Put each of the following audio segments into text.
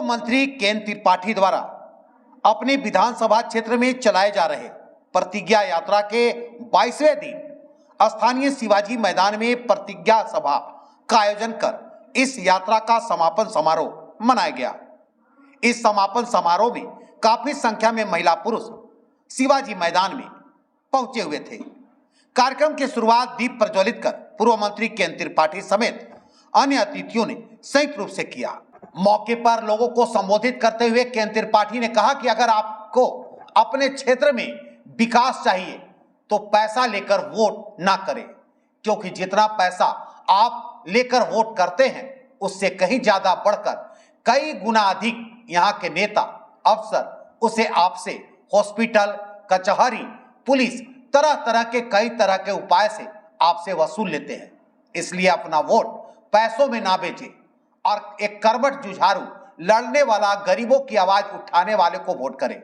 मंत्री केएन त्रिपाठी द्वारा अपने विधानसभा क्षेत्र में चलाए जा रहे प्रतिज्ञा यात्रा के 22वें दिन स्थानीय शिवाजी मैदान में प्रतिज्ञा सभा का आयोजन कर इस यात्रा का समापन समारोह मनाया गया। इस समापन समारोह में काफी संख्या में महिला पुरुष शिवाजी मैदान में पहुंचे हुए थे। कार्यक्रम की शुरुआत दीप प्रज्वलित कर पूर्व मंत्री केएन त्रिपाठी समेत अन्य अतिथियों ने संयुक्त रूप से किया। मौके पर लोगों को संबोधित करते हुए केएन त्रिपाठी ने कहा कि अगर आपको अपने क्षेत्र में विकास चाहिए तो पैसा लेकर वोट ना करें, क्योंकि जितना पैसा आप लेकर वोट करते हैं उससे कहीं ज्यादा बढ़कर कई गुना अधिक यहाँ के नेता अफसर उसे आपसे हॉस्पिटल, कचहरी, पुलिस, तरह तरह के कई तरह के उपाय से आपसे वसूल लेते हैं। इसलिए अपना वोट पैसों में ना बेचें और एक कर्मठ जुझारू लड़ने वाला, गरीबों की आवाज उठाने वाले को वोट करें।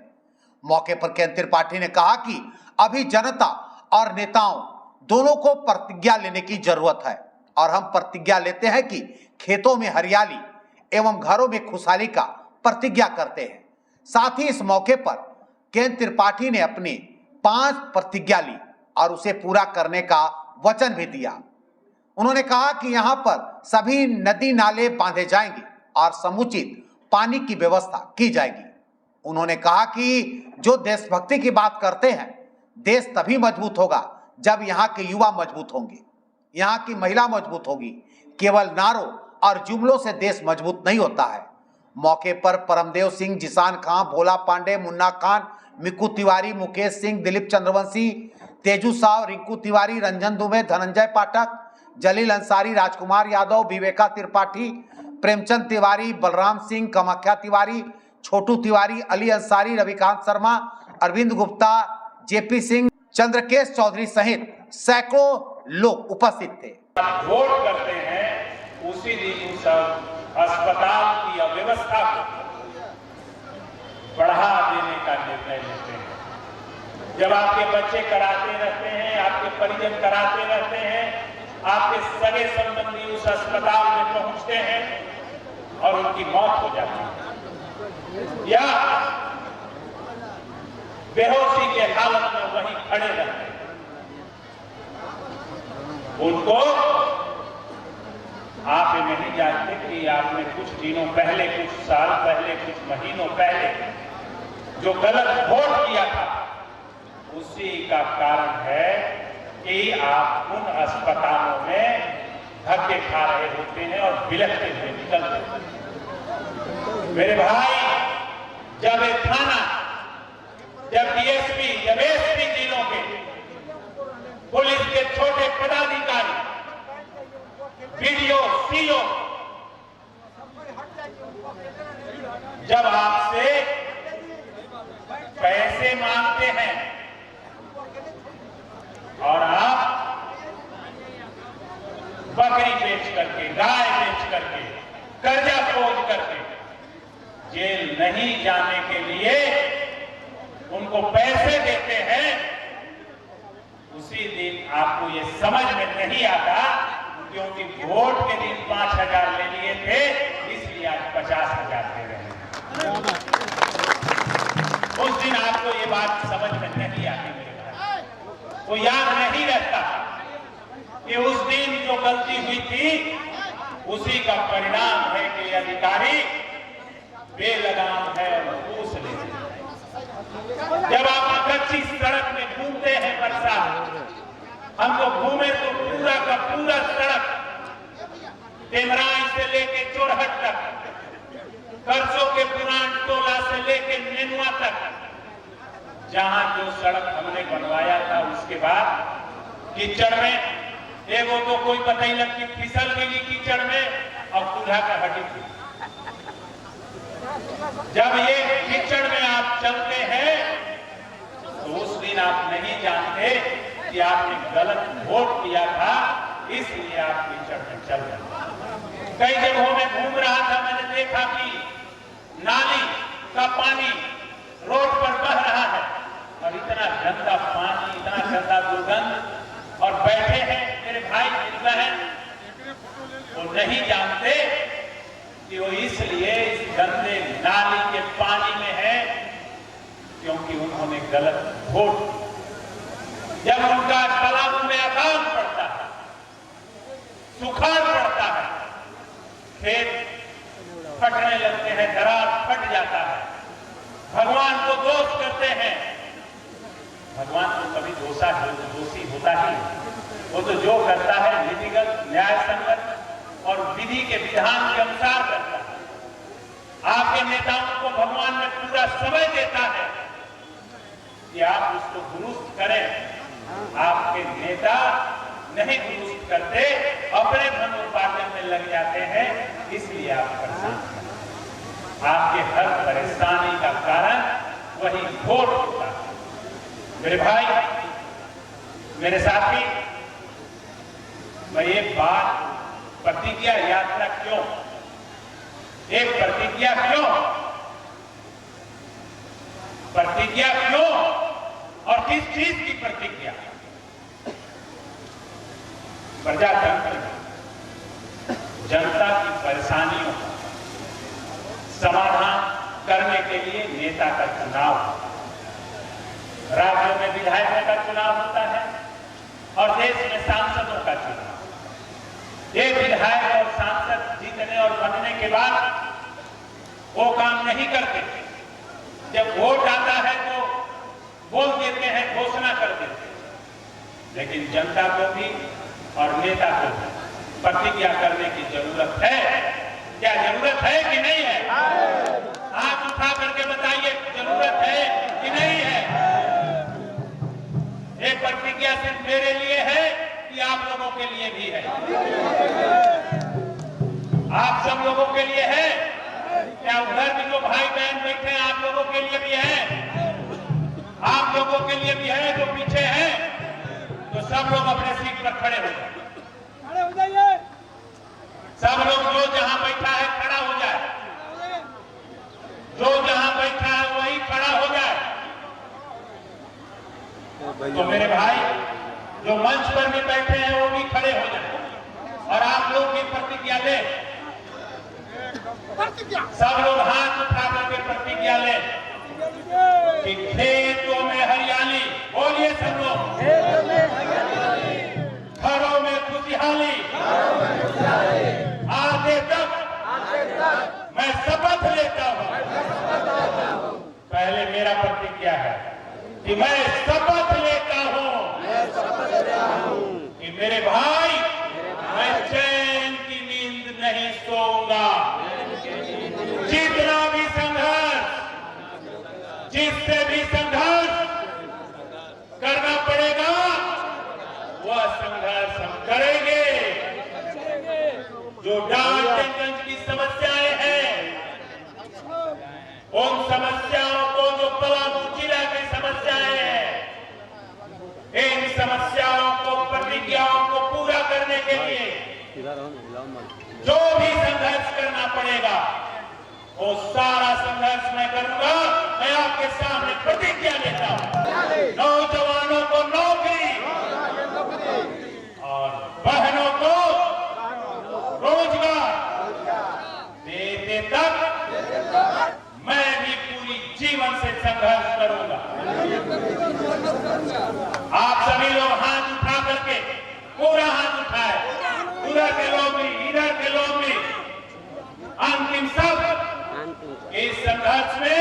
मौके पर केएन त्रिपाठी ने कहा कि अभी जनता और नेताओं दोनों को प्रतिज्ञा लेने की जरूरत है और हम प्रतिज्ञा लेते हैं कि खेतों में हरियाली एवं घरों में खुशहाली का प्रतिज्ञा करते हैं। साथ ही इस मौके पर केएन त्रिपाठी ने अपनी 5 प्रतिज्ञा ली और उसे पूरा करने का वचन भी दिया। उन्होंने कहा कि यहाँ पर सभी नदी नाले बांधे जाएंगे और समुचित पानी की व्यवस्था की जाएगी। उन्होंने कहा कि जो देशभक्ति की बात करते हैं, देश तभी मजबूत होगा जब यहाँ के युवा मजबूत होंगे, यहाँ की महिला मजबूत होगी। केवल नारों और जुमलों से देश मजबूत नहीं होता है। मौके पर परमदेव सिंह, जिसान खां, भोला पांडे, मुन्ना खान, मिक्कू तिवारी, मुकेश सिंह, दिलीप चंद्रवंशी, तेजू साव, रिंकू तिवारी, रंजन दुबे, धनंजय पाठक, जलील अंसारी, राजकुमार यादव, विवेका त्रिपाठी, प्रेमचंद तिवारी, बलराम सिंह, कामाख्या तिवारी, छोटू तिवारी, अली अंसारी, रविकांत शर्मा, अरविंद गुप्ता, जेपी सिंह, चंद्रकेश चौधरी सहित सैकड़ों लोग उपस्थित थे। वोट करते हैं उसी दिन सब अस्पताल की अव्यवस्था को बढ़ा देने का निर्णय लेते हैं। जब आपके बच्चे कराते रहते हैं, आपके परिजन कराते रहते हैं, आपके सगे संबंधी उस अस्पताल में पहुंचते हैं और उनकी मौत हो जाती है या बेहोशी के हालत में वहीं खड़े रहते हैं, उनको आप ये नहीं जानते कि आपने कुछ दिनों पहले, कुछ साल पहले, कुछ महीनों पहले जो गलत वोट किया था उसी का कारण है कि आप उन अस्पतालों में धक्के खा रहे होते हैं और बिलखते हुए निकलते हैं। मेरे भाई, जब एक थाना, जब डीएसपी, जब एसपी जिलों के पुलिस के छोटे पदाधिकारी, वीडियो, सीओ जब आपसे पैसे मांगते हैं और आप बकरी बेच करके, गाय बेच करके, कर्जा खोज करके जेल नहीं जाने के लिए उनको पैसे देते हैं, उसी दिन आपको ये समझ में नहीं आता, क्योंकि वोट के दिन 5,000 ले लिए थे, इसलिए आज 50,000 दे रहे हैं। उस दिन आपको ये बात समझ में नहीं आती मेरे भाई, वो याद नहीं रहता कि उस दिन जो गलती हुई थी उसी का परिणाम है कि अधिकारी बेलगाम है और घूस लेते हैं। जब आप कच्ची सड़क में घूमते हैं बरसात, हम तो घूमे तो पूरा का पूरा सड़क टेमराई से लेके चोरहट तक, करसों के पुरान टोला से लेके नेनुआ तक, जहां जो सड़क हमने बनवाया था उसके बाद कीचड़ में, एगो तो कोई पता ही लगती फिसल गई कीचड़ में और चूल्हा का हड्डी थी। जब ये कीचड़ में आप चलते हैं तो उस दिन आप नहीं जानते कि आपने गलत वोट किया था, इसलिए आप कीचड़ में चल रहे। कई जगहों में घूम रहा था, मैंने देखा कि नाली का पानी रोड पर बह रहा है और इतना गंदा पानी, इतना गंदा दुर्गंध, और बैठे हैं मेरे भाई, मेरी बहन, वो नहीं जानते कि वो इसलिए इस गंदे नाली के पानी में है क्योंकि उन्होंने गलत वोट दिया। जब उनका तालाब में अकाल पड़ता है, सुखाड़ पड़ता है, खेत फटने लगते हैं, दरार फट जाता है, भगवान को दोष करते हैं। भगवान तो कभी दोषी होता ही, वो तो जो करता है नीतिगत, न्याय संगत और विधि के विधान के अनुसार करता है। आपके नेताओं को भगवान में पूरा समय देता है कि आप उसको दुरुस्त करें। आपके नेता नहीं दुरुस्त करते, अपने धनोपार्जन में लग जाते हैं, इसलिए आप परेशान हैं। आपके हर परेशानी का कारण वही वोट होता है। मेरे भाई, मेरे साथी, मैं एक बात, प्रतिज्ञा यात्रा क्यों, एक प्रतिज्ञा क्यों, प्रतिज्ञा क्यों और किस चीज की प्रतिज्ञा? प्रजातंत्र में जनता की परेशानियों का समाधान करने के लिए नेता का चुनाव होता है, राज्यों में विधायकों का चुनाव होता है और देश में सांसदों का चुनाव। ये विधायक और सांसद जीतने और बनने के बाद वो काम नहीं करते, जब वोट आता है तो बोल देते हैं, घोषणा कर देते हैं। लेकिन जनता को भी और नेता को भी प्रतिज्ञा करने की जरूरत है। क्या जरूरत है कि नहीं है? हाथ उठा करके बताइए, जरूरत है कि नहीं है? ये प्रतिज्ञा सिर्फ मेरे लिए है कि आप लोगों के लिए भी है? आप सब लोगों के लिए है? क्या उधर भी जो भाई बहन बैठे हैं आप लोगों के लिए भी है? आप लोगों के लिए भी है जो पीछे हैं? तो सब लोग अपने सीट पर खड़े हो जाए। सब लोग जो जहां बैठा है खड़ा हो जाए, जो जहां बैठा है वही खड़ा हो जाए। तो मेरे भाई जो मंच पर भी बैठे हैं वो भी खड़े हो जाए और आप लोग भी प्रतिज्ञा ले। सब लोग हाथ उठा करके प्रतिज्ञा ले कि खेतों में हरियाली, बोलिए सब लोग, घरों में खुशहाली, आगे तक मैं शपथ लेता हूं। पहले मेरा प्रतिज्ञा है कि मैं शपथ लेता हूं कि मेरे भाई मैं चैन की नींद नहीं सोऊंगा। जितना भी संघर्ष, जिससे भी संघर्ष करना पड़ेगा वह संघर्ष हम करेंगे। जो डाल्टनगंज की समस्याएं हैं, उन समस्याओं को, जो पलामू जिला की समस्याएं हैं, इन समस्याओं को, प्रतिज्ञाओं को पूरा करने के लिए जो भी संघर्ष करना पड़ेगा वो सारा संघर्ष मैं करूंगा। मैं आपके सामने प्रतिज्ञा लेता हूं। नौजवानों को नौकरी और बहनों को रोजगार देते तक मैं भी पूरी जीवन से संघर्ष करूंगा। आप सभी लोग हाथ उठा करके, पूरा हाथ उठाए, उधर के लोग भी, इधर के लोग भी, अंतिम सब इस संघर्ष में